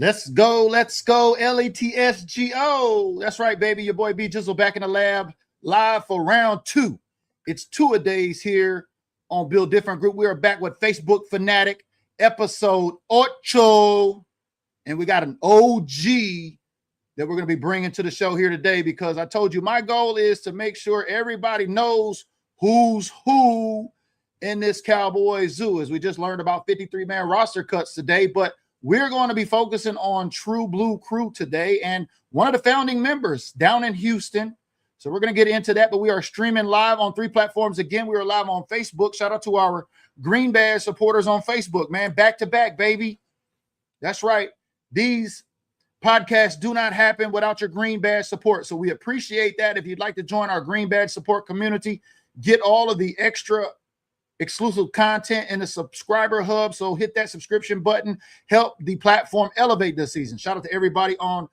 Let's go, LETSGO. That's right, baby. Your boy B Jizzle back in the lab, live for round 2. It's 2-a-days here on Build Different Group. We are back with Facebook Fanatic, episode 8. And we got an OG that we're going to be bringing to the show here today, because I told you my goal is to make sure everybody knows who's who in this Cowboys zoo, as we just learned about 53-man roster cuts today. But we're going to be focusing on True Blue Crew today, and one of the founding members down in Houston. So we're going to get into that, but we are streaming live on 3 platforms. Again, we are live on Facebook. Shout out to our Green Badge supporters on Facebook, man. Back to back, baby. That's right. These podcasts do not happen without your Green Badge support. So we appreciate that. If you'd like to join our Green Badge support community, get all of the extra exclusive content in the subscriber hub. So hit that subscription button, help the platform elevate this season. Shout out to everybody on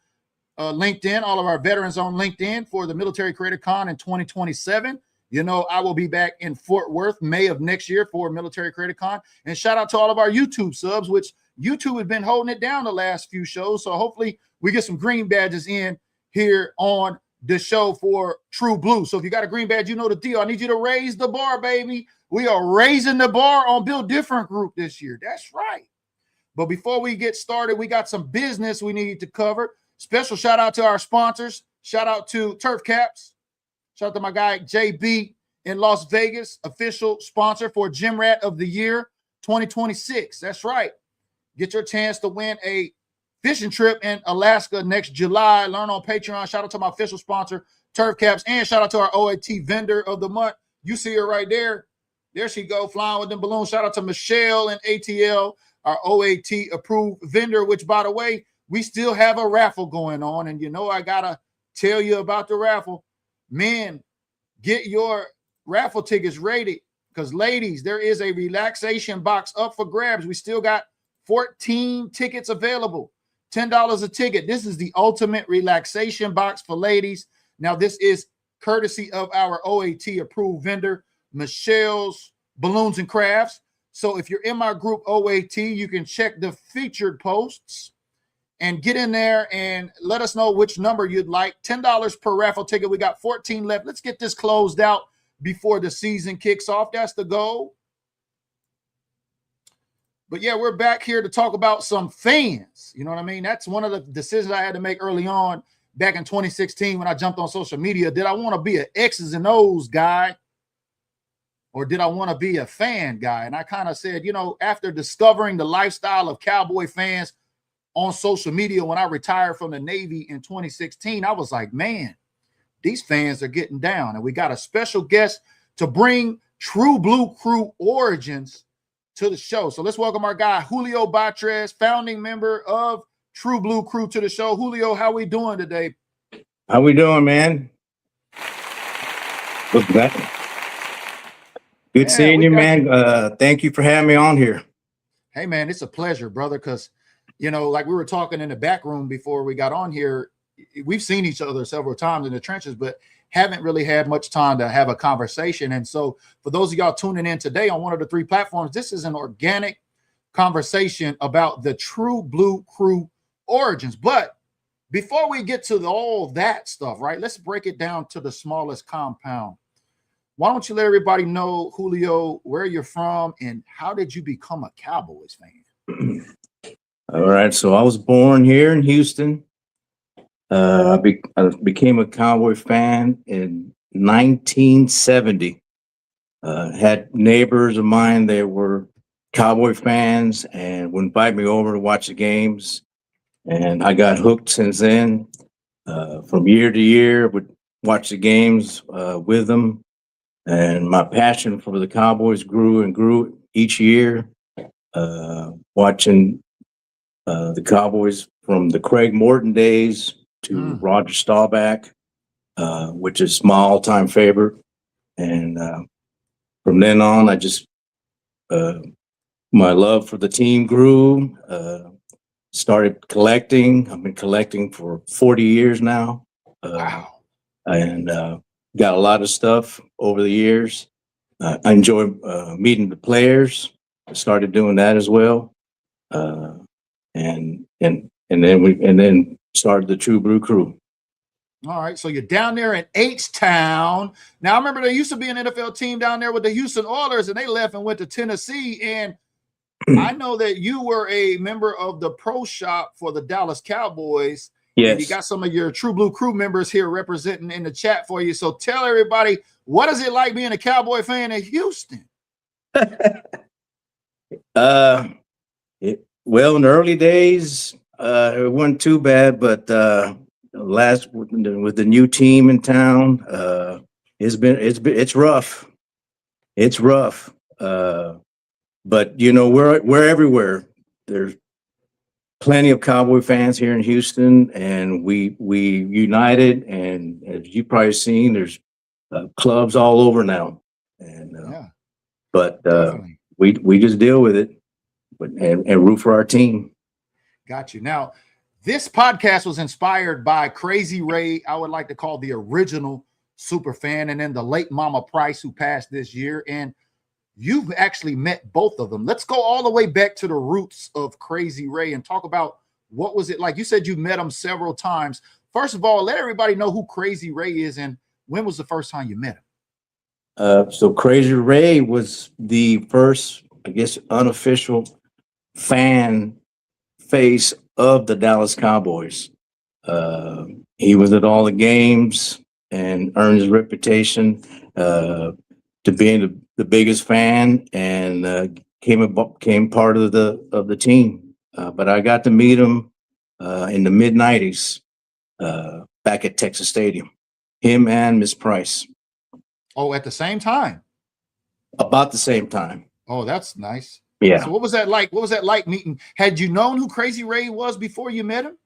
LinkedIn, all of our veterans on LinkedIn for the Military Creator Con in 2027. You know, I will be back in Fort Worth May of next year for Military Creator Con. And shout out to all of our YouTube subs, which YouTube has been holding it down the last few shows. So hopefully we get some green badges in here on the show for True Blue. So if you got a green badge, you know the deal. I need you to raise the bar, baby. We are raising the bar on Build Different Group this year. That's right. But before we get started, we got some business we need to cover. Special shout out to our sponsors. Shout out to Turf Caps. Shout out to my guy JB in Las Vegas, official sponsor for Gym Rat of the Year 2026. That's right. Get your chance to win a fishing trip in Alaska next July. Learn on Patreon. Shout out to my official sponsor, Turf Caps, and shout out to our OAT vendor of the month. You see her right there. There she go, flying with them balloons. Shout out to Michelle and ATL, our OAT approved vendor, which, by the way, we still have a raffle going on. And you know I got to tell you about the raffle. Men, get your raffle tickets ready, because, ladies, there is a relaxation box up for grabs. We still got 14 tickets available, $10 a ticket. This is the ultimate relaxation box for ladies. Now, this is courtesy of our OAT approved vendor, Michelle's Balloons and Crafts. So if you're in my group OAT, you can check the featured posts and get in there and let us know which number you'd like. $10 per raffle ticket. We got 14 left. Let's get this closed out before the season kicks off. That's the goal. But yeah, we're back here to talk about some fans. You know what I mean? That's one of the decisions I had to make early on back in 2016 when I jumped on social media. Did I want to be an X's and O's guy, or did I want to be a fan guy? And I kind of said, you know, after discovering the lifestyle of Cowboy fans on social media when I retired from the Navy in 2016, I was like, man, these fans are getting down. And we got a special guest to bring True Blue Crew origins to the show. So let's welcome our guy, Julio Batres, founding member of True Blue Crew, to the show. Julio, how we doing today? How we doing, man? What's that? Good seeing you, man. Thank you for having me on here. Hey, man, it's a pleasure, brother, because, you know, like we were talking in the back room before we got on here, we've seen each other several times in the trenches, but haven't really had much time to have a conversation. And so for those of y'all tuning in today on one of the 3 platforms, this is an organic conversation about the True Blue Crew origins. But before we get to all that stuff, right, let's break it down to the smallest compound. Why don't you let everybody know, Julio, where you're from and how did you become a Cowboys fan? All right. So I was born here in Houston. I became a Cowboy fan in 1970. Had neighbors of mine that were Cowboy fans and would invite me over to watch the games. And I got hooked since then. From year to year, would watch the games with them. And my passion for the Cowboys grew and grew each year. Watching the Cowboys from the Craig Morton days to Roger Staubach, which is my all-time favorite. And from then on, I just, my love for the team grew, started collecting. I've been collecting for 40 years now. Wow. And got a lot of stuff over the years. I enjoy meeting the players. I started doing that as well. And and then started the True Blue Crew. All right, so you're down there in H-Town. Now, I remember there used to be an NFL team down there with the Houston Oilers, and they left and went to Tennessee. And I know that you were a member of the pro shop for the Dallas Cowboys. Yes. And you got some of your True Blue Crew members here representing in the chat for you. So tell everybody, what is it like being a Cowboy fan in Houston? Well, in the early days, it wasn't too bad, but last with the new team in town, it's rough. It's rough. But you know, we're everywhere. There's plenty of Cowboy fans here in Houston, and we united. And as you've probably seen, there's clubs all over now. And yeah, but we just deal with it, and root for our team. Got you. Now, this podcast was inspired by Crazy Ray. I would like to call the original super fan, and then the late Mama Price, who passed this year. And you've actually met both of them. Let's go all the way back to the roots of Crazy Ray and talk about what was it like. You said you met him several times. First of all, let everybody know who Crazy Ray is and when was the first time you met him? So Crazy Ray was the first, I guess, unofficial fan face of the Dallas Cowboys. He was at all the games and earned his reputation to being the biggest fan, and came part of the team. But I got to meet him in the mid-90s back at Texas Stadium. Him and Miss Price. Oh, at the same time? About the same time. Oh, that's nice. Yeah. So what was that like? What was that like meeting? Had you known who Crazy Ray was before you met him?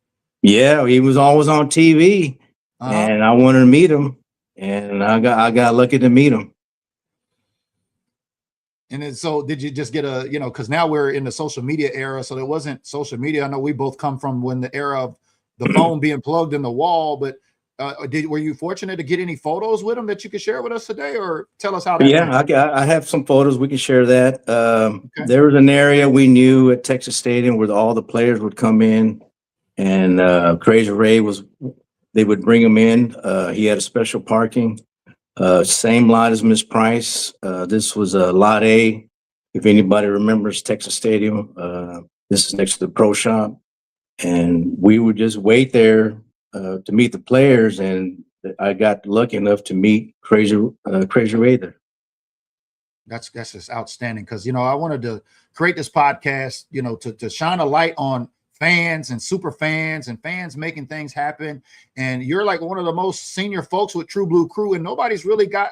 Yeah, he was always on TV, and I wanted to meet him, and I got lucky to meet him. And then, so did you just get because now we're in the social media era, so there wasn't social media. I know we both come from when the era of the phone being plugged in the wall, but were you fortunate to get any photos with him that you could share with us today, or tell us how that went? I have some photos. We can share that. Okay. There was an area we knew at Texas Stadium where all the players would come in, and Crazy Ray they would bring him in. He had a special parking. Same lot as Miss Price. This was lot A. If anybody remembers Texas Stadium, this is next to the pro shop. And we would just wait there to meet the players. And I got lucky enough to meet Crazy Ray there. That's just outstanding. Because, I wanted to create this podcast, to shine a light on fans and super fans and fans making things happen. And you're like one of the most senior folks with True Blue Crew, and nobody's really got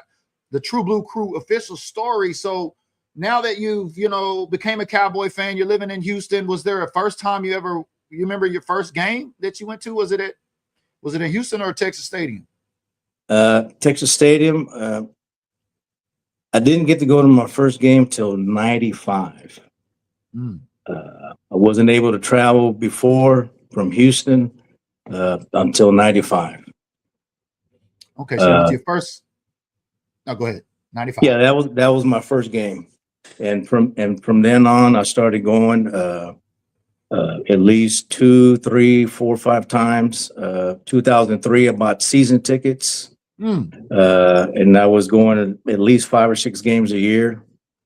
the True Blue Crew official story. So now that you've, became a Cowboy fan, you're living in Houston. Was there a first time you remember your first game that you went to? Was it in Houston or Texas Stadium? Texas Stadium. I didn't get to go to my first game till 95. I wasn't able to travel before from Houston until 95. Okay, so it was your first. No, go ahead. 95. Yeah, that was my first game, and from then on, I started going at least 2, 3, 4, 5 times. 2003, I bought season tickets, and I was going at least 5 or 6 games a year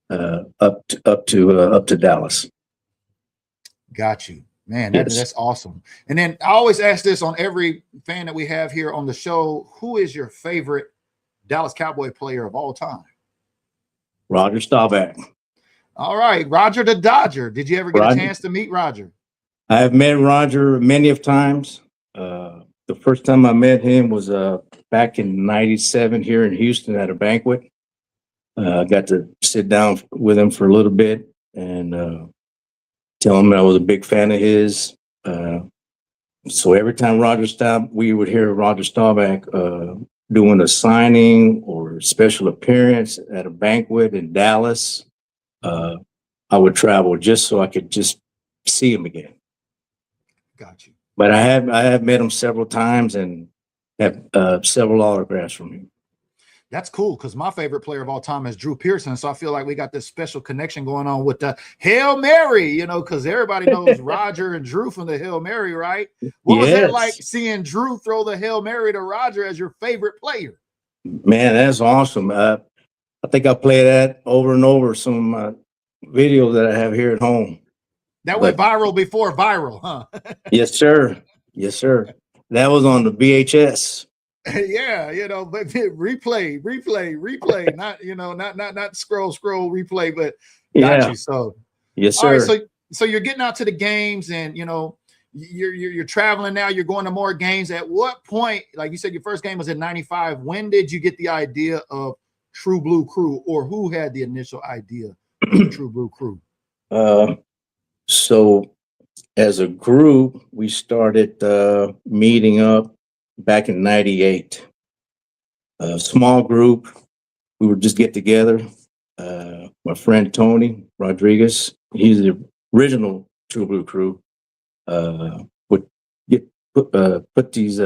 up to Dallas. Got you, man. That's awesome. And then I always ask this on every fan that we have here on the show: who is your favorite Dallas Cowboy player of all time? Roger Staubach. All right, Roger the Dodger. Did you ever get a chance to meet Roger? I have met Roger many of times. The first time I met him was back in '97 here in Houston at a banquet. I got to sit down with him for a little bit and tell him I was a big fan of his. So every time Roger stopped, we would hear Roger Staubach doing a signing or special appearance at a banquet in Dallas. I would travel just so I could just see him again. Got you. But I have met him several times and have several autographs from him. That's cool because my favorite player of all time is Drew Pearson. So I feel like we got this special connection going on with the Hail Mary, you know, because everybody knows Roger and Drew from the Hail Mary, right? What was that like seeing Drew throw the Hail Mary to Roger as your favorite player? Man, that's awesome. I think I play that over and over. Some videos that I have here at home. That went viral before viral, huh? Yes, sir. Yes, sir. That was on the VHS. Yeah, you know, but replay, not, you know, not scroll, replay, but got you. So, yes, sir. All right, so you're getting out to the games, and you know, you're traveling now. You're going to more games. At what point, like you said, your first game was in '95. When did you get the idea of True Blue Crew, or who had the initial idea of the True Blue Crew? So, as a group, we started meeting up back in '98. A small group. We would just get together. My friend Tony Rodriguez, he's the original True Blue Crew, would put these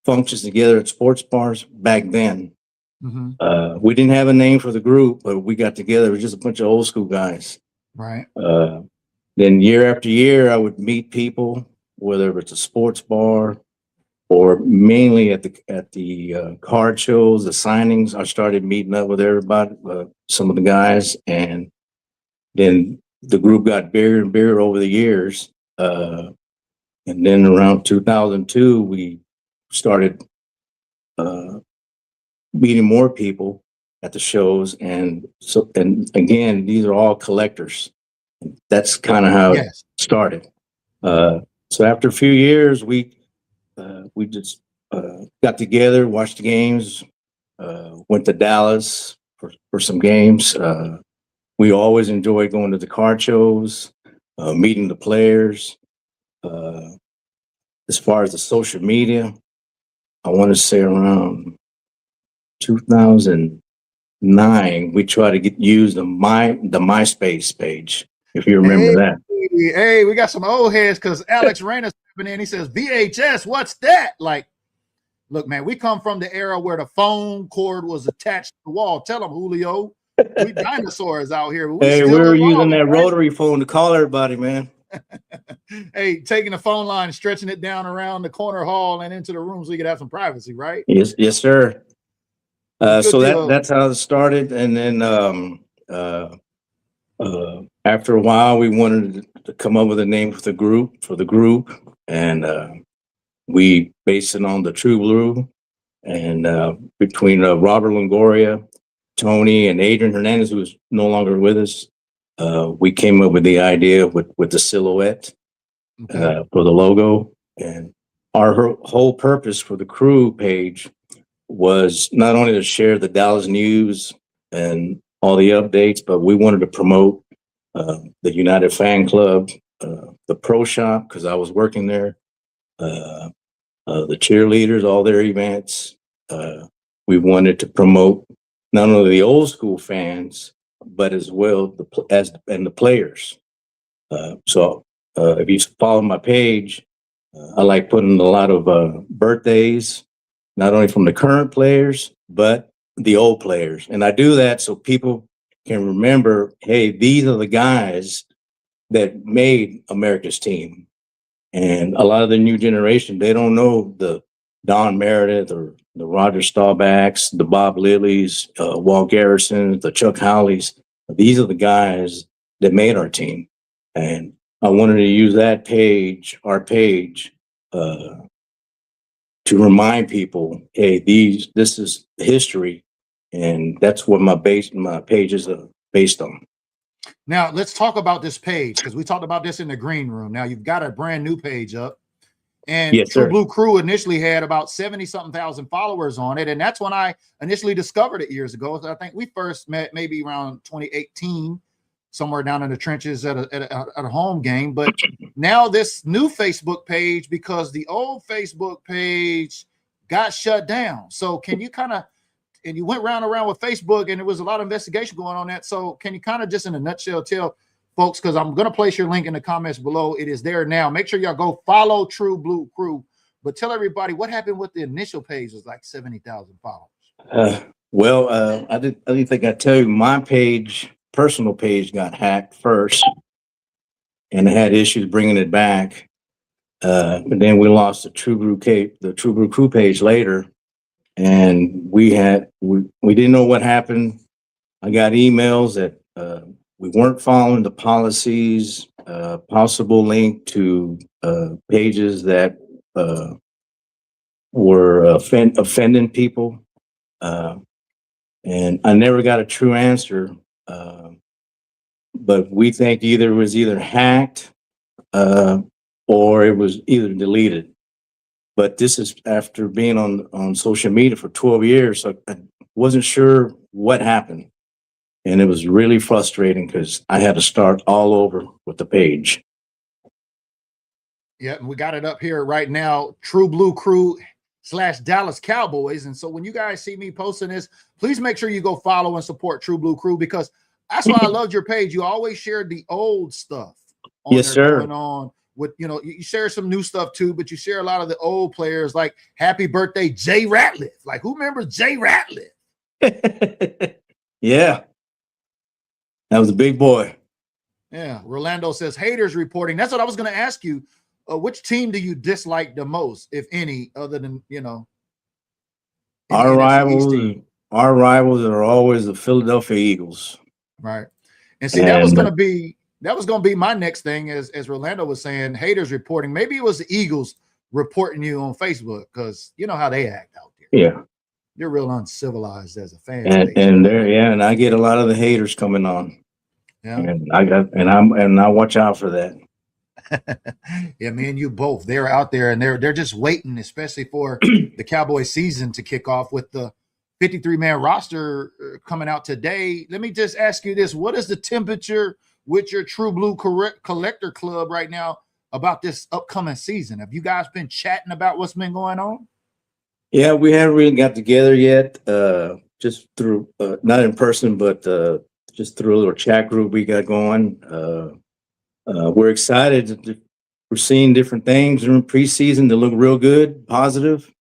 functions together at sports bars back then. Mm-hmm. We didn't have a name for the group, but we got together. It was just a bunch of old school guys. Right. Then year after year, I would meet people, whether it's a sports bar or mainly at the card shows, the signings. I started meeting up with everybody, some of the guys, and then the group got bigger and bigger over the years. And then around 2002, we started meeting more people at the shows, and again, these are all collectors. That's kind of how it started. So after a few years, we just got together, watched the games, went to Dallas for some games. We always enjoyed going to the card shows, meeting the players. As far as the social media, I want to say around 2009, we tried to use the MySpace page, if you remember that. Hey, we got some old heads because Alex Rayner's coming in. He says, VHS, what's that? Like, look, man, we come from the era where the phone cord was attached to the wall. Tell them, Julio, we dinosaurs out here. We were using that rotary phone to call everybody, man. Hey, taking the phone line, stretching it down around the corner hall and into the room so you could have some privacy, right? Yes, sir. So that's how it started, and then after a while, we wanted to come up with a name for the group, and we based it on the True Blue, and between Robert Longoria, Tony, and Adrian Hernandez, who is no longer with us, we came up with the idea with the silhouette for the logo, and our whole purpose for the crew page was not only to share the Dallas news and all the updates, but we wanted to promote the United Fan Club, the Pro Shop, because I was working there, the cheerleaders, all their events. We wanted to promote not only the old school fans, but as well the players. So if you follow my page, I like putting a lot of birthdays, not only from the current players, but the old players. And I do that so people can remember, hey, these are the guys that made America's team. And a lot of the new generation, they don't know the Don Meredith or the Roger Staubachs, the Bob Lillies, Walt Garrisons, the Chuck Howleys. These are the guys that made our team. And I wanted to use that page, our page, to remind people, hey, this is history, and that's what my page is based on. Now let's talk about this page, because we talked about this in the green room. Now you've got a brand new page up, and True Blue Crew initially had about 70-something thousand followers on it, and that's when I initially discovered it years ago. So I think we first met maybe around 2018. Somewhere down in the trenches at a home game. But now this new Facebook page, because the old Facebook page got shut down. So can you kind of, and you went round and around with Facebook, and there was a lot of investigation going on that. So can you kind of just in a nutshell tell folks, because I'm going to place your link in the comments below. It is there now. Make sure y'all go follow True Blue Crew. But tell everybody what happened with the initial page was like 70,000 followers. Well, I didn't think I'd tell you my personal page got hacked first, and I had issues bringing it back. But then we lost the True Blue Crew page later, and we didn't know what happened. I got emails that we weren't following the policies, possible link to pages that were offending people. And I never got a true answer. But we think either it was hacked or it was either deleted. But this is after being on social media for 12 years, so I wasn't sure what happened. And it was really frustrating because I had to start all over with the page. Yeah, and we got it up here right now. True Blue Crew / Dallas Cowboys. And so when you guys see me posting this, please make sure you go follow and support True Blue Crew, because that's why I loved your page. You always shared the old stuff on Yes, there sir. going on with, you share some new stuff too, but you share a lot of the old players, like happy birthday, Jay Ratliff. Like, who remembers Jay Ratliff? Yeah. That was a big boy. Yeah. Rolando says haters reporting. That's what I was going to ask you. Which team do you dislike the most, if any, other than, Our rivals are always the Philadelphia Eagles. Right. And see, that was going to be my next thing, as Rolando was saying, haters reporting. Maybe it was the Eagles reporting you on Facebook, because you know how they act out there. Yeah. You're real uncivilized as a fan. And I get a lot of the haters coming on. Yeah. And I watch out for that. Yeah, me and you both. They're out there, and they're just waiting, especially for the Cowboys season to kick off with the 53-man roster coming out today. Let me just ask you this: what is the temperature with your True Blue Collector Club right now about this upcoming season? Have you guys been chatting about what's been going on? Yeah, we haven't really got together yet. Just through not in person, but just through a little chat group we got going. We're excited. We're seeing different things during preseason that look real good, positive.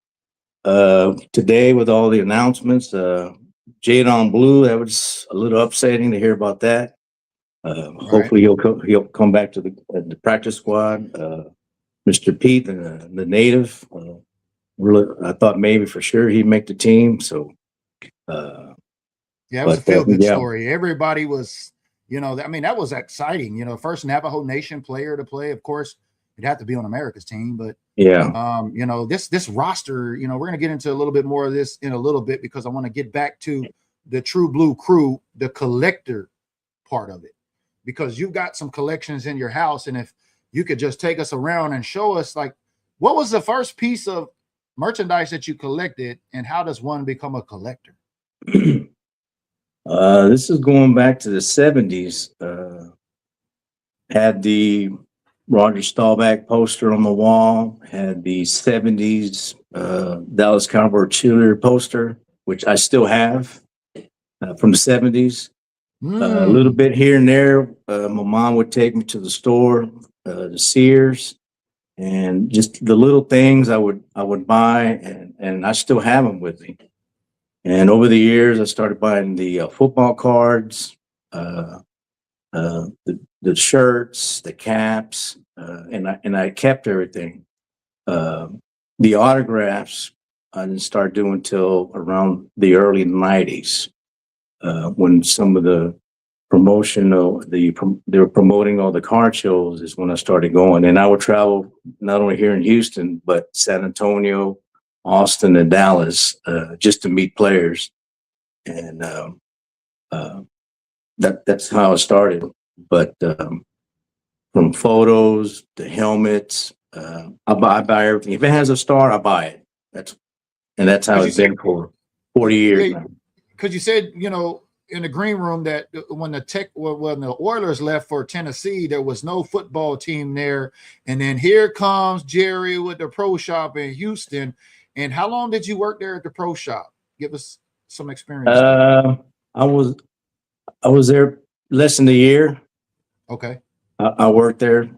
Today with all the announcements, Jade on Blue, that was a little upsetting to hear about that. Hopefully he'll come back to the practice squad. Mr. Pete, the native, really, I thought maybe for sure he'd make the team. So, yeah, it was a feel-good story. Everybody was, that was exciting. First Navajo Nation player to play. Of course, it'd have to be on America's team, but yeah, this roster, we're going to get into a little bit more of this in a little bit, because I want to get back to the True Blue Crew, the collector part of it, because you've got some collections in your house. And if you could just take us around and show us, like, what was the first piece of merchandise that you collected, and how does one become a collector? This is going back to the 70s. Had the Roger Staubach poster on the wall, had the 70s Dallas Cowboy cheerleader poster, which I still have from the 70s. A little bit here and there. My mom would take me to the store, the Sears, and just the little things I would buy, and I still have them with me. And over the years, I started buying the football cards, the shirts, the caps, and I kept everything. The autographs I didn't start doing till around the early 90s, when some of the they were promoting all the card shows is when I started going. And I would travel not only here in Houston, but San Antonio, Austin, and Dallas, just to meet players. And that's how it started. But from photos to helmets, I buy everything. If it has a star, I buy it. That's how it's been for 40 years now. Because you said, in the green room, that when the Oilers left for Tennessee, there was no football team there. And then here comes Jerry with the pro shop in Houston. And how long did you work there at the pro shop? Give us some experience. I was there less than a year. Okay. I worked there.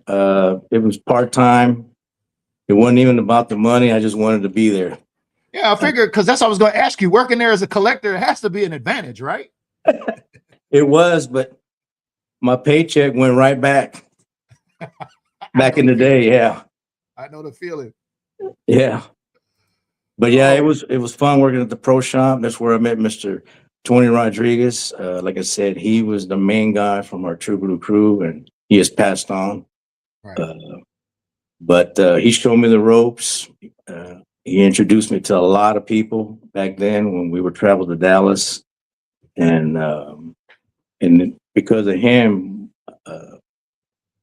It was part-time. It wasn't even about the money. I just wanted to be there. Yeah, I figured because that's what I was going to ask you. Working there as a collector, it has to be an advantage, right? It was, but my paycheck went right back in the day. Yeah. I know the feeling. Yeah. But yeah, Oh, it was fun working at the pro shop. That's where I met Mr. Tony Rodriguez. Like I said, he was the main guy from our True Blue crew, and he has passed on. right. But he showed me the ropes. He introduced me to a lot of people back then when we would travel to Dallas, and because of him,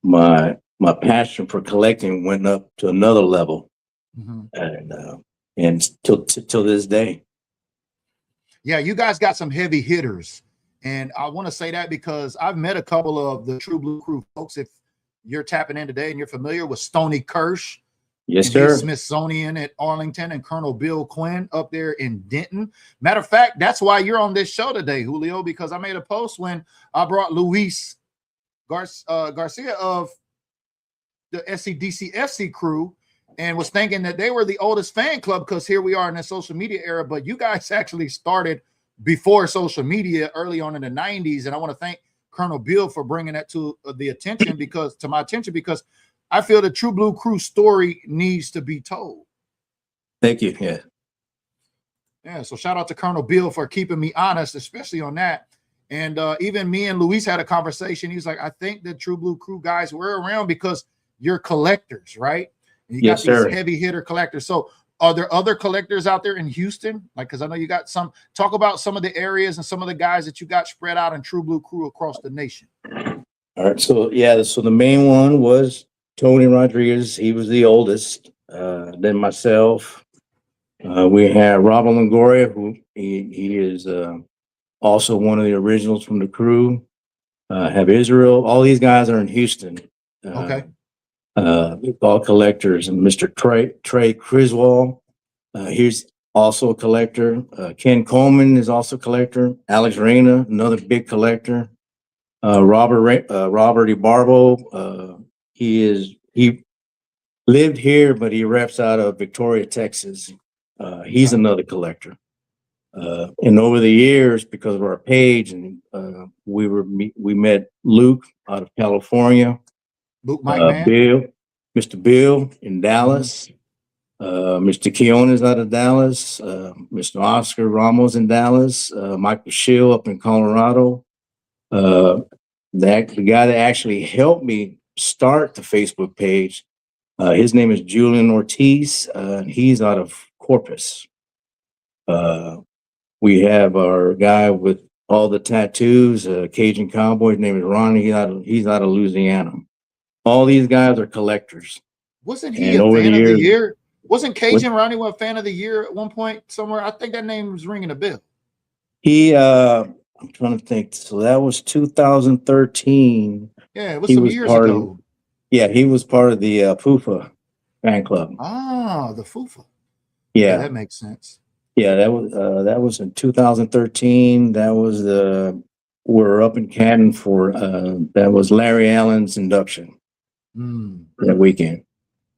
my passion for collecting went up to another level, and till this day. Yeah, you guys got some heavy hitters, and I want to say that because I've met a couple of the True Blue crew folks. If you're tapping in today and you're familiar with Stoney Kirsch, yes, sir, Smithsonian at Arlington, and Colonel Bill Quinn up there in Denton. Matter of fact, that's why you're on this show today, Julio, because I made a post when I brought Luis Garcia of the SCDC FC crew and was thinking that they were the oldest fan club because here we are in the social media era, but you guys actually started before social media early on in the 90s. And I want to thank Colonel Bill for bringing that to my attention because I feel the True Blue crew story needs to be told. Thank you. Yeah. Yeah. So shout out to Colonel Bill for keeping me honest, especially on that. And even me and Luis had a conversation. He was like, I think the True Blue crew guys were around because you're collectors, right? And you got these heavy hitter collectors. So are there other collectors out there in Houston? Like, because I know you got some. Talk about some of the areas and some of the guys that you got spread out in True Blue crew across the nation. All right. So yeah, so the main one was Tony Rodriguez. He was the oldest. Then myself. We had Robert Longoria, who he is also one of the originals from the crew. Have Israel. All these guys are in Houston. Okay. All collectors, and Mr. Trey Criswell, he's also a collector. Ken Coleman is also a collector. Alex Reyna, another big collector. Robert Ibarbo, he lived here, but he reps out of Victoria, Texas. He's another collector. And over the years, because of our page, and we met Luke out of California. Luke Mike Mr. Bill in Dallas, Mr. Keown is out of Dallas, Mr. Oscar Ramos in Dallas, Michael Schill up in Colorado. The guy that actually helped me start the Facebook page, his name is Julian Ortiz, and he's out of Corpus. We have our guy with all the tattoos, Cajun Cowboy, his name is Ronnie, he's out of Louisiana. All these guys are collectors. Wasn't he a fan of the year? Wasn't Cajun Ronnie a fan of the year at one point somewhere? I think that name was ringing a bell. I'm trying to think. So that was 2013. Yeah, it was some years ago. He was part of the FUFA fan club. Ah, the FUFA. Yeah, that makes sense. Yeah, that was in 2013. That was we're up in Canton for that was Larry Allen's induction that weekend.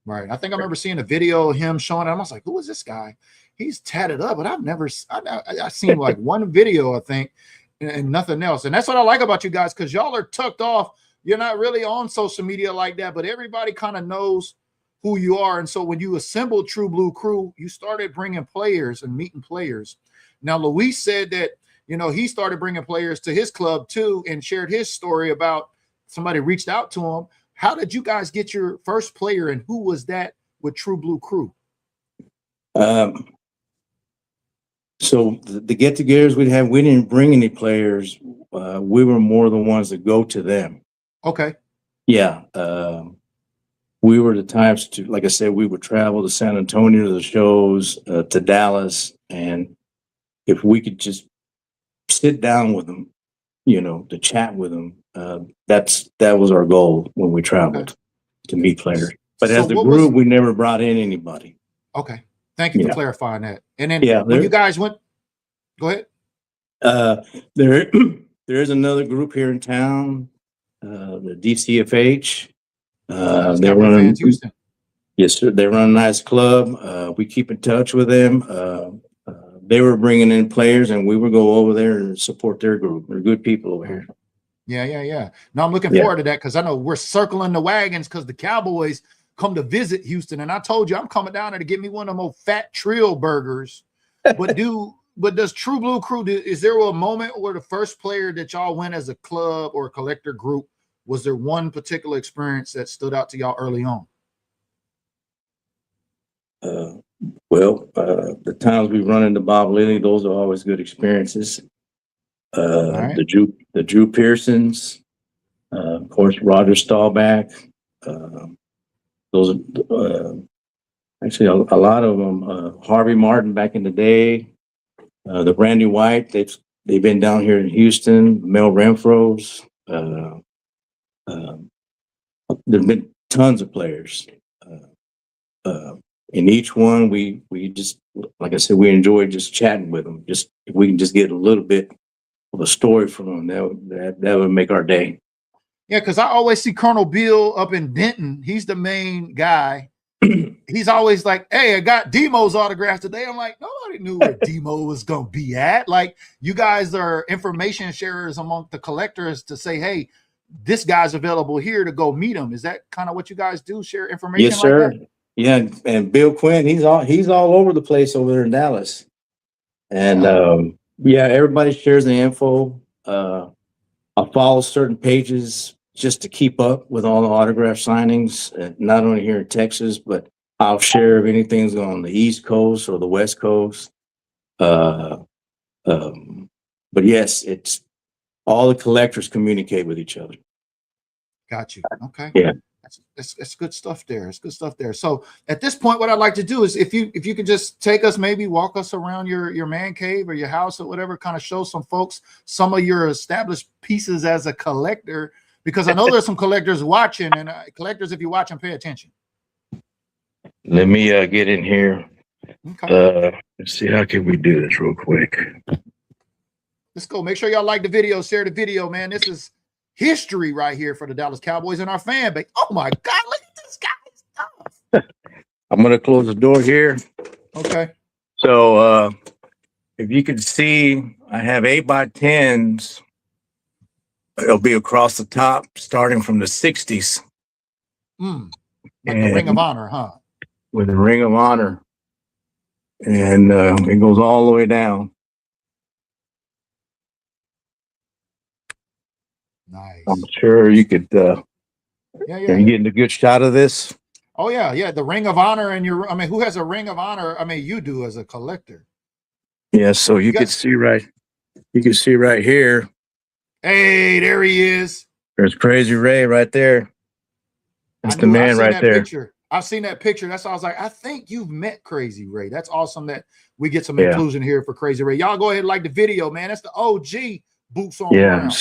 Right. I think I remember seeing a video of him showing it. I was like, who is this guy? He's tatted up, but I've seen like one video, I think, and nothing else. And that's what I like about you guys, because y'all are tucked off. You're not really on social media like that, but everybody kind of knows who you are. And so when you assembled True Blue Crew, you started bringing players and meeting players. Now, Luis said that, he started bringing players to his club too, and shared his story about somebody reached out to him. How did you guys get your first player, and who was that with True Blue Crew? So the get-togethers we didn't bring any players. We were more the ones that go to them. Okay. Yeah. We were the types to, like I said, we would travel to San Antonio to the shows, to Dallas, and if we could just sit down with them, to chat with them, that was our goal when we traveled to meet players. But as a group, we never brought in anybody. Okay. Thank you for clarifying that. And then when you guys went, go ahead. There is another group here in town, the DCFH. They're running Houston. Yes, sir. They run a nice club. We keep in touch with them. They were bringing in players, and we would go over there and support their group. They're good people over here. Yeah. No, I'm looking Yeah. forward to that because I know we're circling the wagons because the Cowboys come to visit Houston, and I told you I'm coming down there to get me one of them old fat trill burgers. But does True Blue Crew? Is there a moment where the first player that y'all went as a club or a collector group, was there one particular experience that stood out to y'all early on? The times we run into Bob Lilly, those are always good experiences. Right. The Drew Pearsons, of course, Roger Staubach. Those are actually a lot of them. Harvey Martin back in the day. The Randy White, they've been down here in Houston. Mel Renfro's. There've been tons of players. In each one, we just, like I said, we enjoy just chatting with them. Just if we can just get a little bit of a story from them, that would make our day. Yeah, because I always see Colonel Bill up in Denton. He's the main guy. He's always like, "Hey, I got Demo's autograph today." I'm like, nobody knew where Demo was gonna be at. Like, you guys are information sharers among the collectors to say, "Hey, this guy's available here to go meet him." Is that kind of what you guys do? Share information? Yes, sir. Like that? Yeah, and Bill Quinn, he's all over the place over there in Dallas. And everybody shares the info. I follow certain pages just to keep up with all the autograph signings, not only here in Texas, but I'll share if anything's on the East Coast or the West Coast. But yes, it's all the collectors communicate with each other. Got you. Okay. Yeah. It's good stuff there. It's good stuff there. So at this point, what I'd like to do is if you could just take us, maybe walk us around your man cave or your house or whatever, kind of show some folks some of your established pieces as a collector, because I know there's some collectors watching, and collectors, if you're watching, pay attention. Let me get in here. Okay. Let's see, how can we do this real quick? Let's go. Make sure y'all like the video, share the video, man. This is history right here for the Dallas Cowboys and our fan base. Oh my God, look at this guy's stuff. I'm gonna close the door here. Okay. So if you can see, I have 8x10s. It'll be across the top, starting from the 60s. Like the Ring of Honor, huh? With the Ring of Honor. And it goes all the way down. Nice. I'm sure you could are you getting a good shot of this? Oh yeah. The Ring of Honor, and who has a Ring of Honor? I mean, you do as a collector. Yeah, so you can see right here. Hey, there he is. There's Crazy Ray right there. That's the man right there. I've seen that picture. That's why I was like, I think you've met Crazy Ray. That's awesome that we get some inclusion here for Crazy Ray. Y'all go ahead and like the video, man. That's the OG boots on ground.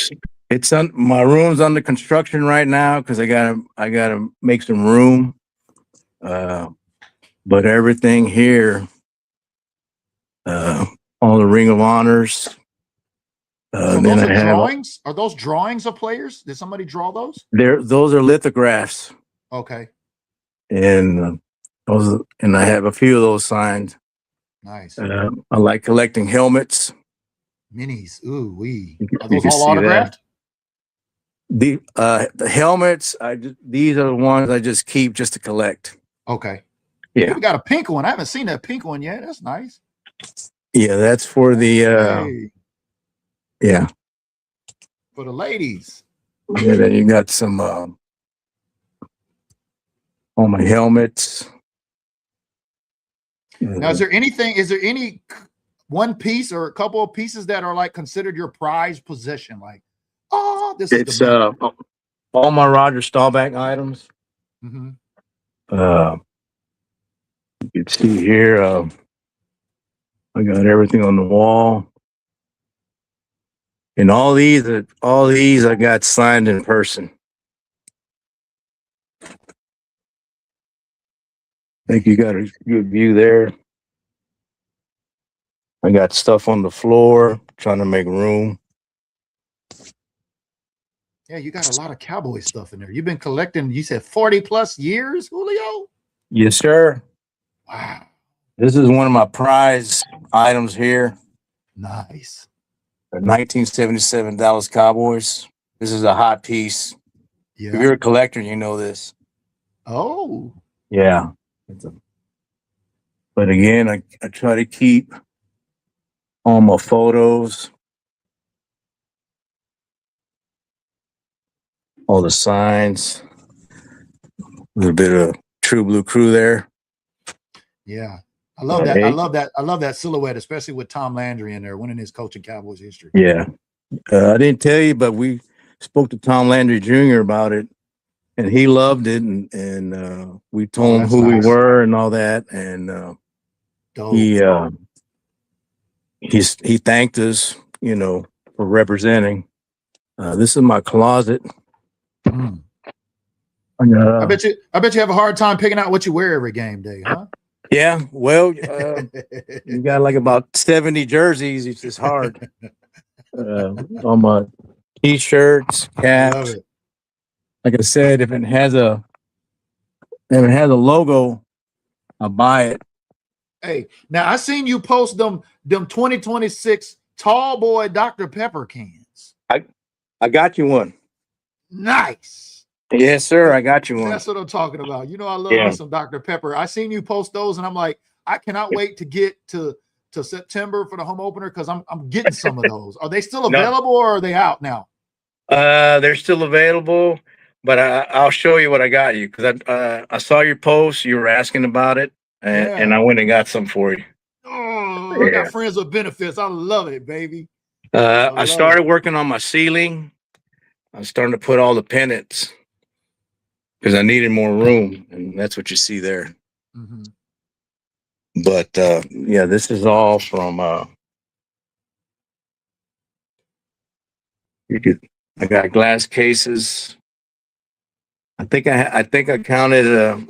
It's my room's under construction right now because I gotta make some room. But everything here, all the Ring of Honors. So then those are drawings? Are those drawings of players? Did somebody draw those? Those are lithographs. Okay. And I have a few of those signed. Nice. I like collecting helmets. Minis. Ooh, wee. Are those all autographed? The helmets, these are the ones I just keep just to collect. Okay. Yeah. We got a pink one. I haven't seen that pink one yet. That's nice. Yeah, that's for the yeah. For the ladies. Yeah, then you got some on my helmets. Now, is there any one piece or a couple of pieces that are like considered your prized possession? Like, oh, it's all my Roger Staubach items. Mm-hmm. You can see here, I got everything on the wall. And all these I got signed in person. I think you got a good view there. I got stuff on the floor, trying to make room. Yeah, you got a lot of Cowboy stuff in there. You've been collecting, you said 40 plus years, Julio? Yes, sir. Wow. This is one of my prize items here. Nice. The 1977 Dallas Cowboys. This is a hot piece. If Yeah. you're a collector, you know this. Oh. Yeah. But again, I try to keep all my photos, all the signs, a little bit of True Blue Crew there. Yeah. I love that. I love that. I love that silhouette, especially with Tom Landry in there winning his coaching Cowboys history. Yeah. I didn't tell you, but we spoke to Tom Landry Jr. about it, and he loved it. And we told him who we were and all that. And he thanked us, you know, for representing. This is my closet. Mm. I bet you have a hard time picking out what you wear every game day, huh? Yeah, well, you got like about 70 jerseys. It's just hard. On my t-shirts, caps. Love it. Like I said, if it has a logo, I'll buy it. Hey, now I seen you post them 2026 Tall Boy Dr. Pepper cans. I got you one. Nice. Yes, sir. I got you one. That's what I'm talking about. You know, I love me some Dr. Pepper. I seen you post those, and I'm like, I cannot wait to get to September for the home opener because I'm getting some of those. Are they still available or are they out now? They're still available, but I'll show you what I got you because I saw your post. You were asking about it, and I went and got some for you. Oh, I got friends with benefits. I love it, baby. I started working on my ceiling. I was starting to put all the pennants because I needed more room, and that's what you see there. Mm-hmm. But yeah, this is all from. I got glass cases. I think I counted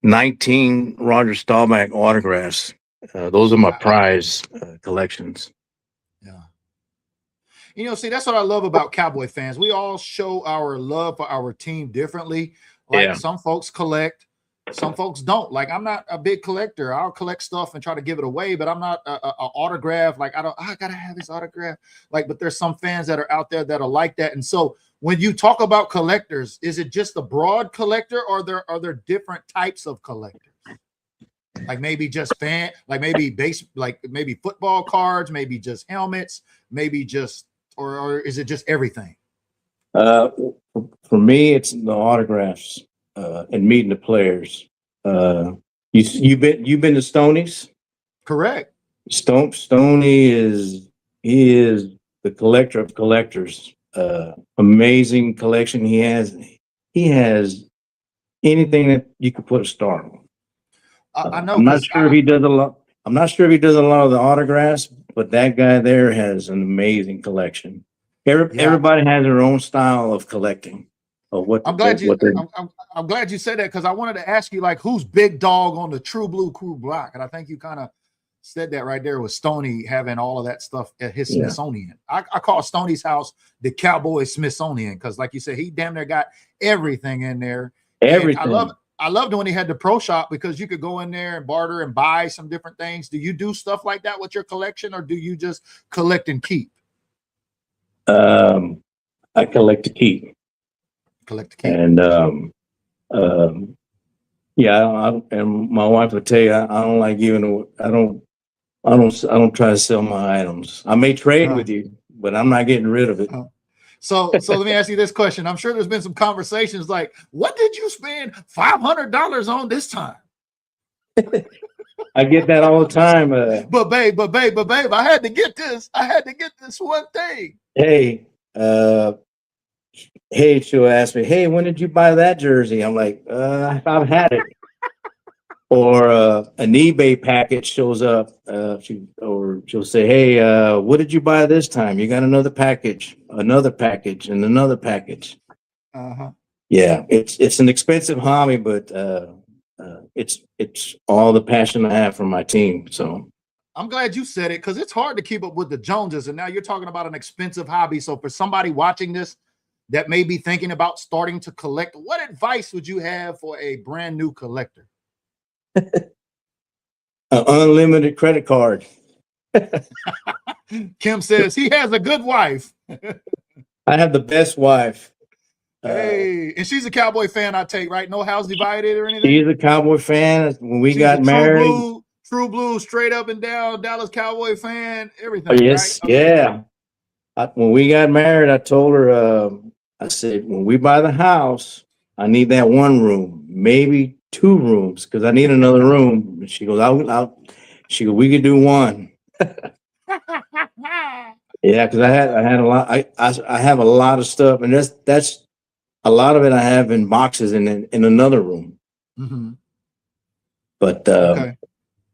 19 Roger Staubach autographs. Those are my prize collections. Yeah. You know, see, that's what I love about Cowboy fans. We all show our love for our team differently. Like some folks collect, some folks don't. Like I'm not a big collector. I'll collect stuff and try to give it away, but I'm not a autograph. Like I gotta have his autograph. Like, but there's some fans that are out there that are like that. And so when you talk about collectors, is it just a broad collector, or are there different types of collectors? Like maybe just like maybe football cards, maybe just helmets, maybe just or is it just everything? For me, it's the autographs and meeting the players. You've been to Stoney's? Correct. Stoney is the collector of collectors. Amazing collection he has. He has anything that you could put a star on. I know. I'm not sure if he does a lot. I'm not sure if he does a lot of the autographs, but that guy there has an amazing collection. Everybody has their own style of collecting. Of what I'm glad you said that because I wanted to ask you, like, who's big dog on the True Blue Crew block, and I think you kind of said that right there with Stoney having all of that stuff at his Smithsonian. I call Stoney's house the Cowboy Smithsonian because, like you said, he damn near got everything in there. Everything. I loved when he had the pro shop because you could go in there and barter and buy some different things. Do you do stuff like that with your collection, or do you just collect and keep? I collect to keep. And and my wife would tell you I don't like giving. I don't try to sell my items. I may trade with you, but I'm not getting rid of it. So let me ask you this question. I'm sure there's been some conversations like, what did you spend $500 on this time? I get that all the time. But babe, I had to get this. I had to get this one thing. Hey, she'll ask me, hey, when did you buy that jersey? I'm like, I've had it. Or an eBay package shows up, she'll say, hey, what did you buy this time? You got another package, and another package. Yeah, it's an expensive hobby, but it's all the passion I have for my team. So I'm glad you said it because it's hard to keep up with the Joneses. And now you're talking about an expensive hobby. So for somebody watching this, that may be thinking about starting to collect, what advice would you have for a brand new collector? An unlimited credit card. Kim says he has a good wife. I have the best wife. Hey, and she's a Cowboy fan, I take, right? No house divided or anything? She's a Cowboy fan. When we She's got married. True blue, straight up and down, Dallas Cowboy fan, everything. Oh, yes, right? yeah. When we got married, I told her, I said, when we buy the house, I need that one room, maybe 2 rooms, because I need another room. And she goes, she goes, we could do one. Yeah, because I had a lot. I have a lot of stuff, and that's a lot of it I have in boxes in another room. Mm-hmm. But okay.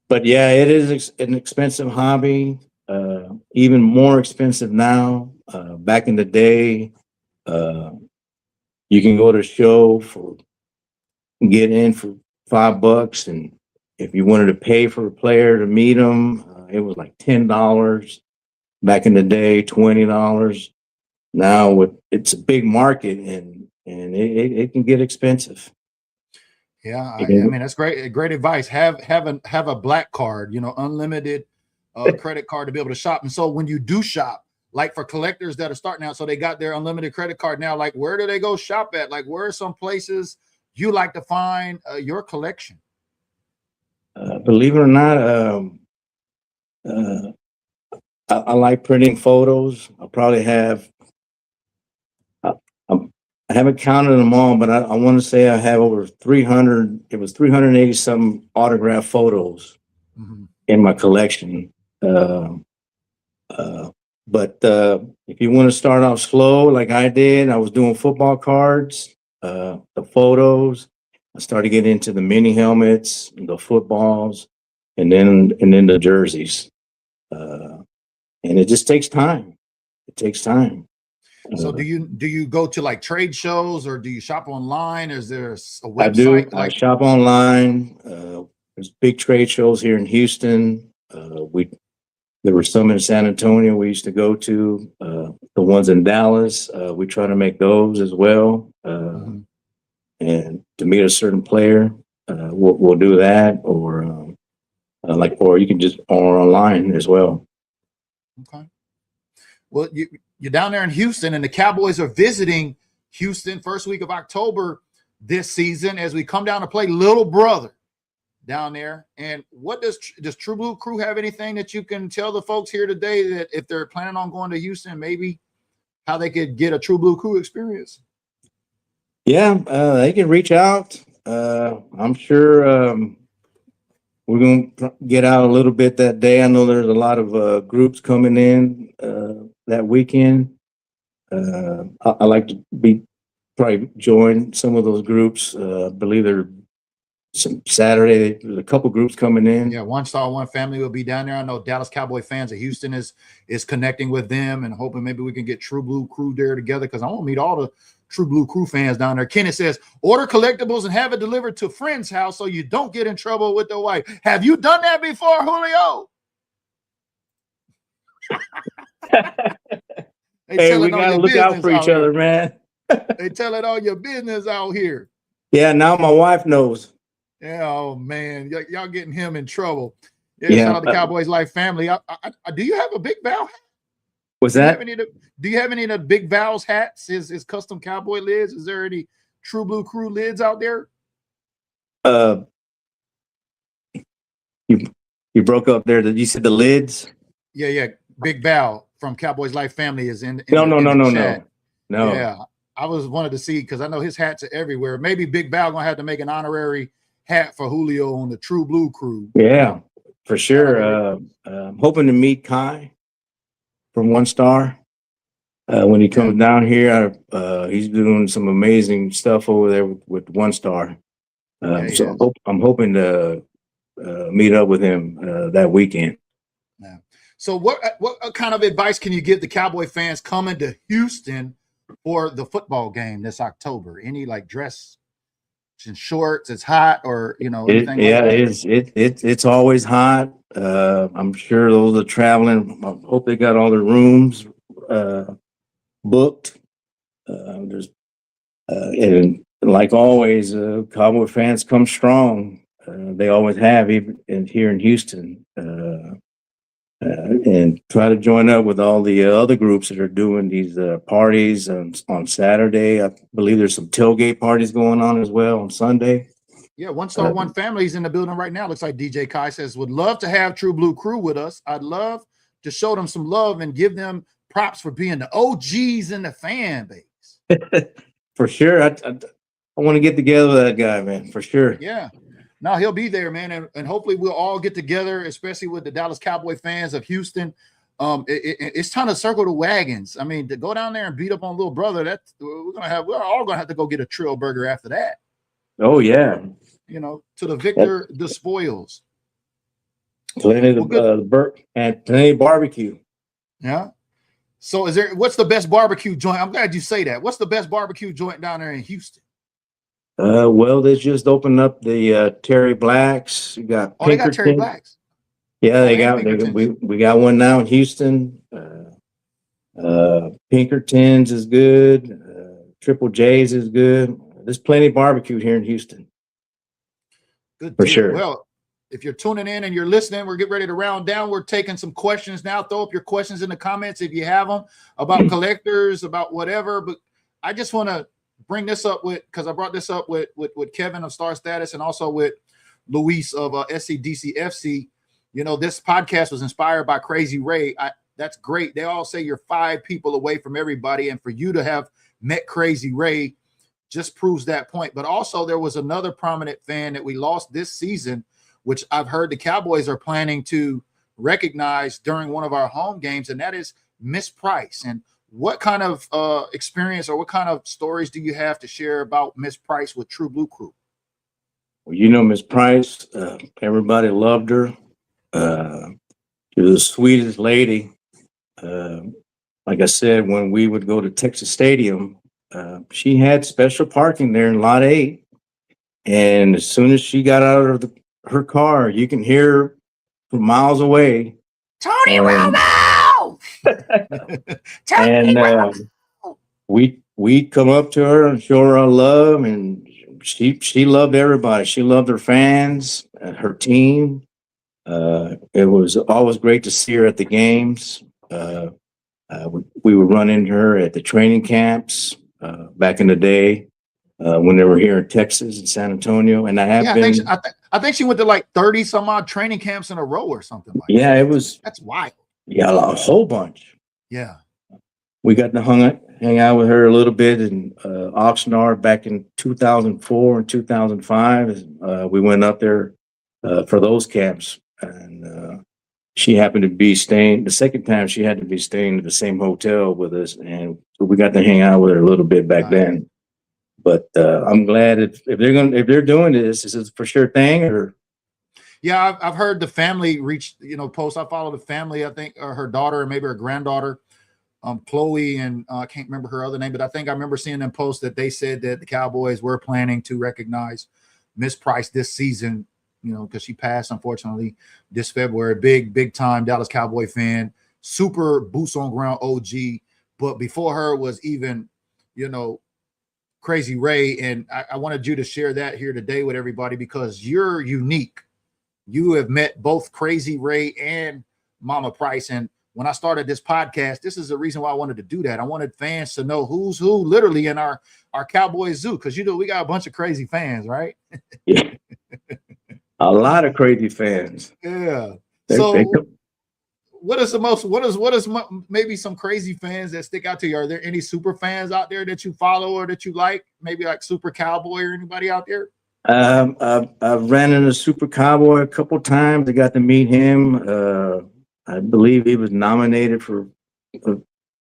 But yeah, it is an expensive hobby. Even more expensive now. Back in the day, you can go to a show get in for $5, and if you wanted to pay for a player to meet them, it was like $10. Back in the day, $20. Now it's a big market, and it can get expensive. Yeah, I mean that's great advice. Have a black card, unlimited credit card to be able to shop. And so when you do shop, like for collectors that are starting out, so they got their unlimited credit card now, like where do they go shop at? Like where are some places you like to find your collection? Believe it or not, I like printing photos. I probably have. I haven't counted them all, but I want to say I have over 300. It was 380 some autographed photos in my collection. But if you want to start off slow, like I did, I was doing football cards, the photos. I started getting into the mini helmets, the footballs, and then the jerseys. And it just takes time. It takes time. So do you go to like trade shows, or do you shop online? Is there a website? I do. I shop online. There's big trade shows here in Houston. There were some in San Antonio we used to go to. The ones in Dallas, we try to make those as well. And to meet a certain player, we'll do that, or you can just order online as well. Okay. Well, you're down there in Houston, and the Cowboys are visiting Houston first week of October this season as we come down to play Little Brother down there. And what does True Blue Crew have anything that you can tell the folks here today that if they're planning on going to Houston, maybe how they could get a True Blue Crew experience? Yeah, they can reach out. I'm sure we're going to get out a little bit that day. I know there's a lot of groups coming in that weekend. I like to probably join some of those groups. I believe there's some Saturday. There's a couple groups coming in. Yeah, One Star One Family will be down there. I know Dallas Cowboy fans of Houston is connecting with them and hoping maybe we can get True Blue Crew there together, because I want to meet all the True Blue Crew fans down there. Kenneth says, order collectibles and have it delivered to a friend's house so you don't get in trouble with the wife. Have you done that before, Julio? Hey, we got to look out for each other, man. They tell it all your business out here. Yeah, now my wife knows. Yeah, oh, man. Y'all getting him in trouble. Yeah, shout out to Cowboys Life family. Do you have a Big Val hat? What's that? Do you have any of the Big Val's hats? His custom cowboy lids? Is there any True Blue Crew lids out there? You broke up there. You said the lids? Yeah. Big Val from Cowboys Life family is in No. Yeah, I wanted to see, because I know his hats are everywhere. Maybe Big Val gonna have to make an honorary hat for Julio on the True Blue Crew. Yeah, for sure. I'm hoping to meet Kai from One Star when he comes down here. He's doing some amazing stuff over there with One Star. So I'm hoping to meet up with him that weekend. Yeah. So what kind of advice can you give the Cowboy fans coming to Houston for the football game this October? Any like dress in shorts? It's hot, or anything it's always hot. I'm sure those are traveling. I hope they got all their rooms booked. There's and like always, Cowboy fans come strong. They always have, even here in Houston. And try to join up with all the other groups that are doing these parties on Saturday. I believe there's some tailgate parties going on as well on Sunday. Yeah, One Star One Family's in the building right now. Looks like DJ Kai says, would love to have True Blue Crew with us. I'd love to show them some love and give them props for being the OGs in the fan base. For sure. I want to get together with that guy, man, for sure. Yeah. No, he'll be there, man. And hopefully we'll all get together, especially with the Dallas Cowboy fans of Houston. It's time to circle the wagons. I mean, to go down there and beat up on little brother, we're all gonna have to go get a Trill burger after that. Oh, yeah. You know, to the victor, the spoils. Plenty of barbecue. Yeah. So what's the best barbecue joint? I'm glad you say that. What's the best barbecue joint down there in Houston? Well, they just opened up the Terry Blacks. You got they got Terry Blacks. Yeah, we got one now in Houston. Pinkertons is good. Triple J's is good. There's plenty of barbecue here in Houston. Good for deal. sure. Well, if you're tuning in and you're listening, we're getting ready to round down. We're taking some questions now. Throw up your questions in the comments if you have them about collectors, about whatever. But I just want to bring this up because I brought this up with Kevin of Star Status and also with Luis of SCDCFC. You know, this podcast was inspired by Crazy Ray. That's great. They all say you're 5 people away from everybody. And for you to have met Crazy Ray just proves that point. But also there was another prominent fan that we lost this season, which I've heard the Cowboys are planning to recognize during one of our home games, and that is Miss Price. And what kind of experience or what kind of stories do you have to share about Miss Price with True Blue Crew? Well, you know, Miss Price, everybody loved her. She was the sweetest lady. Like I said, when we would go to Texas Stadium, she had special parking there in Lot 8. And as soon as she got out of her car, you can hear her from miles away. Tony Romo! And we'd come up to her and show her our love, and she loved everybody. She loved her fans, her team. It was always great to see her at the games. We would run into her at the training camps back in the day when they were here in Texas and San Antonio. And I think she went to like 30 some odd training camps in a row or something like that. Yeah, that's wild. Yeah, a whole bunch. Yeah. We got to hang out with her a little bit in Oxnard back in 2004 and 2005. We went up there for those camps, and she happened to be staying. The second time, she had to be staying at the same hotel with us, and so we got to hang out with her a little bit back then. But I'm glad if they're doing this, is it for sure thing or? Yeah, I've heard the family post. I follow the family. I think her daughter and maybe her granddaughter, Chloe, and I can't remember her other name, but I think I remember seeing them post that they said that the Cowboys were planning to recognize Miss Price this season. You know, because she passed unfortunately this February. Big time Dallas Cowboy fan, super boots on ground OG. But before her was even, Crazy Ray, and I wanted you to share that here today with everybody because you're unique. You have met both Crazy Ray and Mama Price. And when I started this podcast, this is the reason why I wanted to do that. I wanted fans to know who's who literally in our Cowboy zoo. Because, we got a bunch of crazy fans, right? Yeah. A lot of crazy fans. Yeah. So what is maybe some crazy fans that stick out to you? Are there any super fans out there that you follow or that you like? Maybe like Super Cowboy or anybody out there? I've ran into Super Cowboy a couple times. I got to meet him. I believe he was nominated for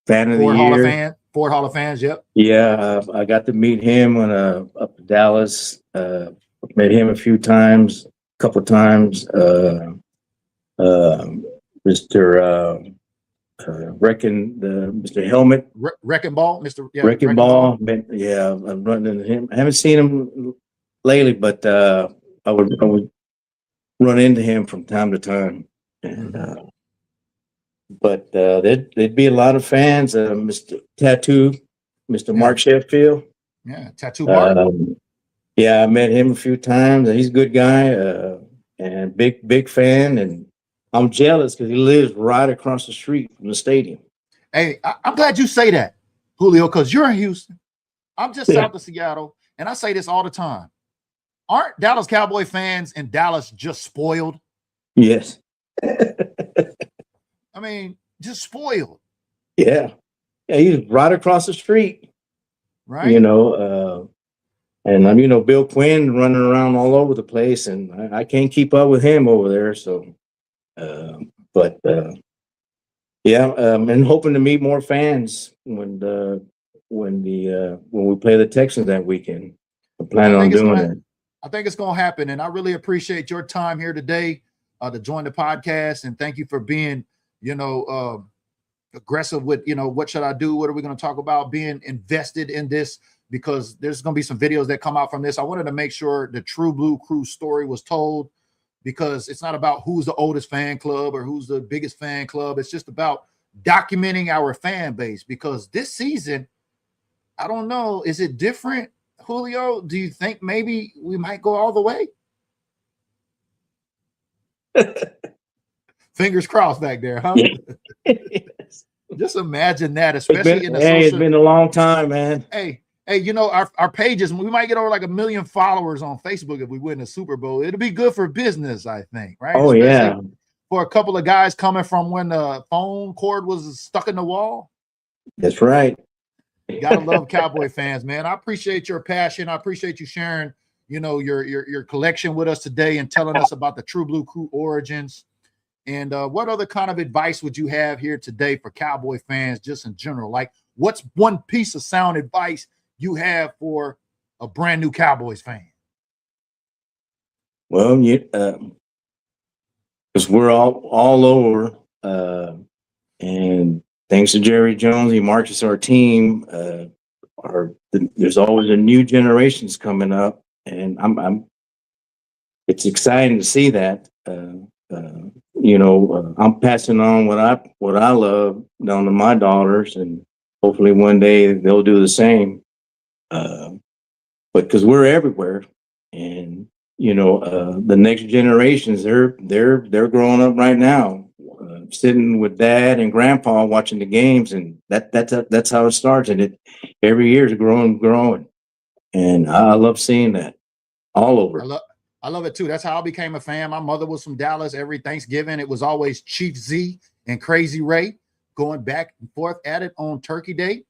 Fan of the Year. Ford Hall of Fans, yep. Yeah, I got to meet him when up in Dallas. Met him a few times, couple times. Mr. Mr. Helmet. Wrecking Ball, Mr. Yeah, Wrecking Ball. Yeah, I'm running into him. I haven't seen him lately, but I would run into him from time to time. And but there'd be a lot of fans. Mr. Tattoo Mr. Yeah. Mark Sheffield. Yeah, Tattoo Mark. Yeah, I met him a few times. He's a good guy, and big fan. And I'm jealous because he lives right across the street from the stadium. Hey, I'm glad you say that, Julio, because you're in Houston. I'm just Yeah. south of Seattle, and I say this all the time. Aren't Dallas Cowboy fans in Dallas just spoiled? Yes. I mean, just spoiled. Yeah. Yeah, he's right across the street. Right? You know, and I'm, Bill Quinn running around all over the place, and I can't keep up with him over there. So, but yeah, and hoping to meet more fans when we play the Texans that weekend. I'm planning on doing that. I think it's going to happen, and I really appreciate your time here today to join the podcast, and thank you for being, aggressive with, what should I do? What are we going to talk about? Being invested in this, because there's going to be some videos that come out from this. I wanted to make sure the True Blue Crew story was told, because it's not about who's the oldest fan club or who's the biggest fan club. It's just about documenting our fan base, because this season, I don't know, is it different? Julio, do you think maybe we might go all the way? Fingers crossed back there, huh? Yes. Just imagine that, especially it's been a long time, man. Hey, our pages, we might get over like 1 million followers on Facebook if we win the Super Bowl. It'll be good for business, I think, right? Oh, especially yeah. For a couple of guys coming from when the phone cord was stuck in the wall. That's right. You gotta love Cowboy fans, man. I appreciate your passion. I appreciate you sharing, your collection with us today and telling us about the True Blue Crew origins. And what other kind of advice would you have here today for Cowboy fans, just in general? Like, what's one piece of sound advice you have for a brand new Cowboys fan? Well, because we're all over, and thanks to Jerry Jones, he marches our team. There's always a new generations coming up, and it's exciting to see that. I'm passing on what I love down to my daughters, and hopefully one day they'll do the same. But because we're everywhere, and the next generations, they're growing up right now, sitting with dad and grandpa watching the games, and that's how it starts, and it every year is growing, and I love seeing that all over. I love it too. That's how I became a fan. My mother was from Dallas. Every Thanksgiving, it was always Chief Z and Crazy Ray going back and forth at it on Turkey Day.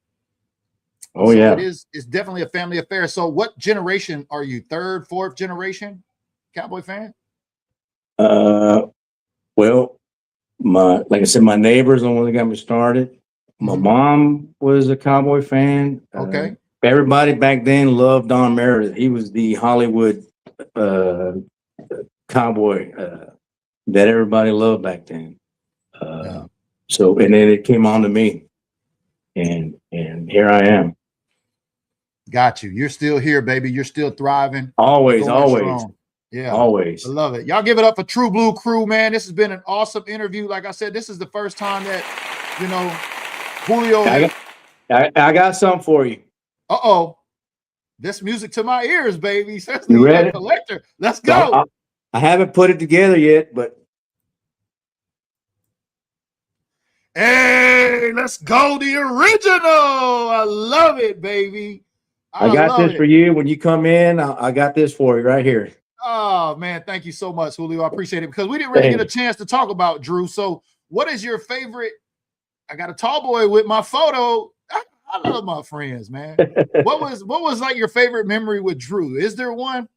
Oh, yeah. It's definitely a family affair. So what generation are you? Third, fourth generation Cowboy fan? Well, like I said, my neighbors are the ones that got me started. My mom was a Cowboy fan. Okay. Everybody back then loved Don Meredith. He was the Hollywood cowboy that everybody loved back then. So, and then it came on to me, and here I am. Got you. You're still here, baby. You're still thriving. Always. Strong. Yeah. Always. I love it. Y'all give it up for True Blue Crew, man. This has been an awesome interview. Like I said, this is the first time that, Julio. I got something for you. Uh-oh. This music to my ears, baby. Says You ready? Collector. Let's go. I haven't put it together yet, but. Hey, let's go. The original. I love it, baby. I got this for you. When you come in, I got this for you right here. Oh, man. Thank you so much, Julio. I appreciate it, because we didn't really get a chance to talk about Drew. So what is your favorite? I got a tall boy with my photo. I love my friends, man. What was like your favorite memory with Drew? Is there one?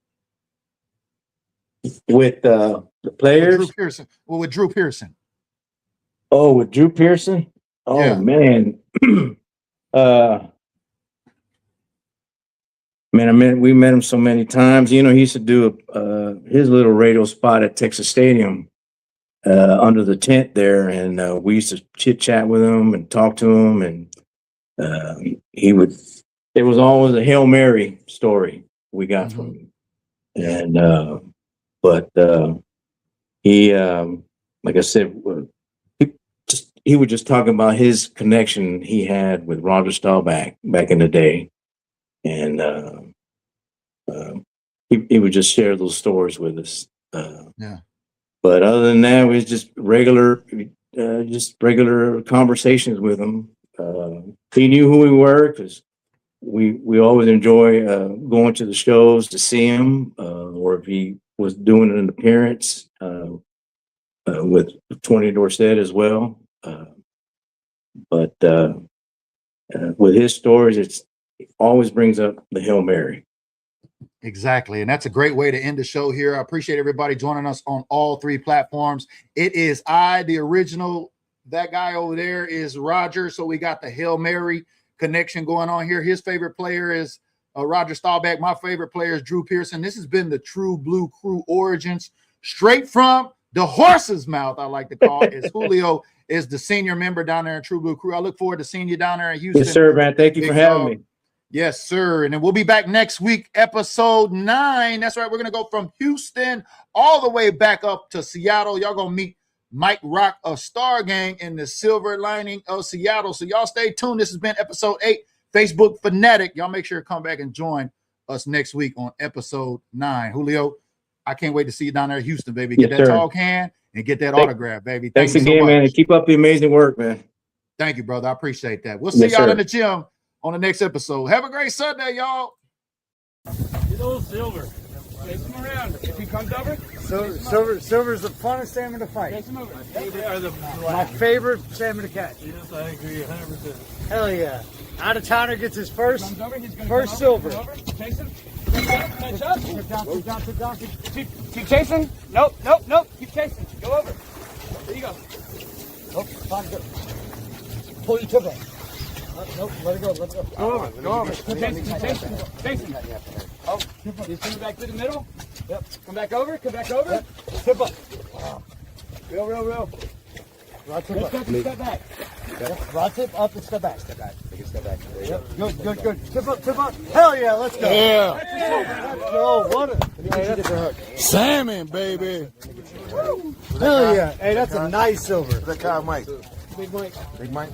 With the players? With Drew Pearson. Well, with Drew Pearson. Oh, with Drew Pearson? Oh, yeah. Man. We met him so many times. He used to do his little radio spot at Texas Stadium under the tent there, and we used to chit chat with him and talk to him, and it was always a Hail Mary story we got from him. And he, like I said, he was just talking about his connection he had with Roger Staubach back in the day. And he would just share those stories with us. Yeah. But other than that, it was just regular conversations with him. He knew who we were because we always enjoy going to the shows to see him, or if he was doing an appearance with 20 Dorset as well. But with his stories, it always brings up the Hail Mary. Exactly. And that's a great way to end the show here. I appreciate everybody joining us on all 3 platforms. It is the original. That guy over there is Roger. So we got the Hail Mary connection going on here. His favorite player is Roger Staubach. My favorite player is Drew Pearson. This has been the True Blue Crew origins, straight from the horse's mouth, I like to call it. Is Julio is the senior member down there in True Blue Crew. I look forward to seeing you down there in Houston. Yes, sir, man. Thank you for having me. Yes, sir. And then we'll be back next week, episode 9. That's right. We're going to go from Houston all the way back up to Seattle. Y'all going to meet Mike Rock of Star Gang in the Silver Lining of Seattle. So y'all stay tuned. This has been episode 8, Facebook Fanatic. Y'all make sure to come back and join us next week on episode 9. Julio, I can't wait to see you down there in Houston, baby. Get that tall can and get that autograph, baby. Thanks again, so man. Keep up the amazing work, man. Thank you, brother. I appreciate that. We'll see y'all in the gym on the next episode. Have a great Sunday, y'all. Get old Silver. Chase him around. If he comes over, Silver's the funnest salmon to fight. chase him over. My favorite salmon to catch. Yes, I agree 100%. Hell yeah. Out of towner gets his first Comes over, he's gonna first come over, silver. come over, chase him. Catch up. Keep down. Keep chasing. Nope. Keep chasing. Go over. There you go. Nope, fine, good. Pull your tip up. Nope, let it go. Go over. Keep chasing. Oh, he's coming back to the middle. Yep. Come back over. Yep. Tip up. Real. Rod tip up. Step back. Yep. Rod tip up and step back. Take a step back. There you go. Good. Tip up. Hell yeah, let's go. Yeah. Let's go. What a Salmon, baby. hell yeah. Hey, that's a nice silver. That guy, Mike. Big Mike. Big Mike.